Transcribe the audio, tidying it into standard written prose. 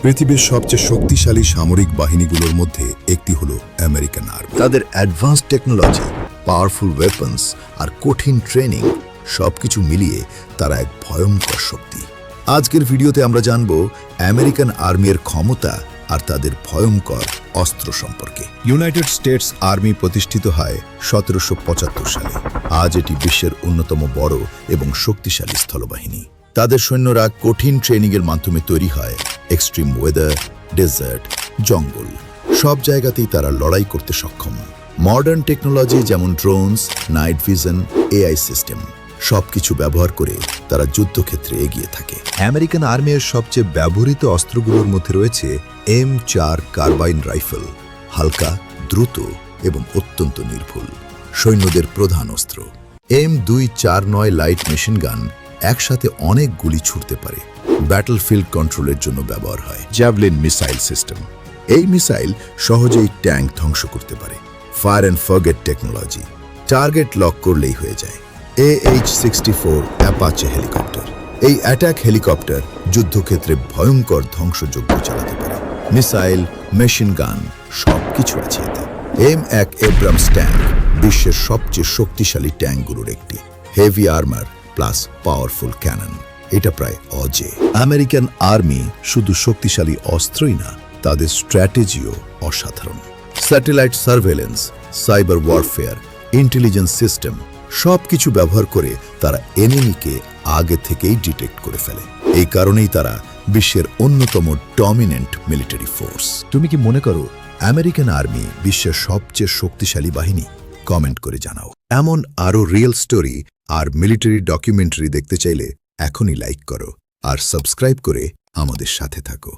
পৃথিবীর সবচেয়ে শক্তিশালী সামরিক বাহিনীগুলোর মধ্যে একটি হলো আমেরিকান আর্মি। তাদের অ্যাডভান্স টেকনোলজি, পাওয়ারফুল ওয়েপন্স আর কঠিন ট্রেনিং সবকিছু মিলিয়ে তারা এক ভয়ঙ্কর শক্তি। আজকের ভিডিওতে আমরা জানব আমেরিকান আর্মির ক্ষমতা আর তাদের ভয়ঙ্কর অস্ত্র সম্পর্কে। ইউনাইটেড স্টেটস আর্মি প্রতিষ্ঠিত হয় 1775 সালে। আজ এটি বিশ্বের অন্যতম বড় এবং শক্তিশালী স্থলবাহিনী। তাদের সৈন্যরা কঠিন ট্রেনিংয়ের মাধ্যমে তৈরি হয়। এক্সট্রিম ওয়েদার, ডেজার্ট, জঙ্গল সব জায়গাতেই তারা লড়াই করতে সক্ষম। মডার্ন টেকনোলজি যেমন drones, night vision, AI system সবকিছু ব্যবহার করে তারা যুদ্ধক্ষেত্রে এগিয়ে থাকে। আমেরিকান আর্মির সবচেয়ে ব্যবহৃত অস্ত্রগুলোর মধ্যে রয়েছে M4 কার্বাইন রাইফেল, হালকা, দ্রুত এবং অত্যন্ত নির্ভুল। সৈন্যদের প্রধান অস্ত্র M249 লাইট মেশিন গান একসাথে অনেক গুলি ছুড়তে পারে। ব্যাটলফিল্ড কন্ট্রোলের জন্য ব্যবহার হয়। জ্যাভলিন মিসাইল সিস্টেম, এই মিসাইল সহজেই ট্যাঙ্ক ধ্বংস করতে পারে। Fire and forget technology, target lock করলেই হয়ে যায়। AH-64 অ্যাপাচে হেলিকপ্টার, এই অ্যাটাক হেলিকপ্টার যুদ্ধক্ষেত্রে ভয়ঙ্কর ধ্বংসযজ্ঞ চালাতে পারে। মিসাইল, মেশিন গান সবকিছু আছে এতে। M1 এব্রামস ট্যাঙ্ক বিশ্বের সবচেয়ে শক্তিশালী ট্যাঙ্কগুলোর একটি। Heavy armour plus powerful cannon, এটা প্রায় অজেয়। আমেরিকান আর্মি শুধু শক্তিশালী অস্ত্রই না, তাদের স্ট্র্যাটেজিও অসাধারণ। Satellite surveillance, cyber warfare, intelligence system সবকিছু ব্যবহার করে তারা এনিমিকে আগে থেকেই ডিটেক্ট করে ফেলে। এই কারণেই তারা বিশ্বের অন্যতম ডমিনেন্ট মিলিটারি ফোর্স। তুমি কি মনে করো আমেরিকান আর্মি বিশ্বের সবচেয়ে শক্তিশালী বাহিনী? কমেন্ট করে জানাও। এমন আরও রিয়েল স্টোরি আর মিলিটারি ডকুমেন্টারি দেখতে চাইলে এখনই লাইক করো আর সাবস্ক্রাইব করে আমাদের সাথে থাকো।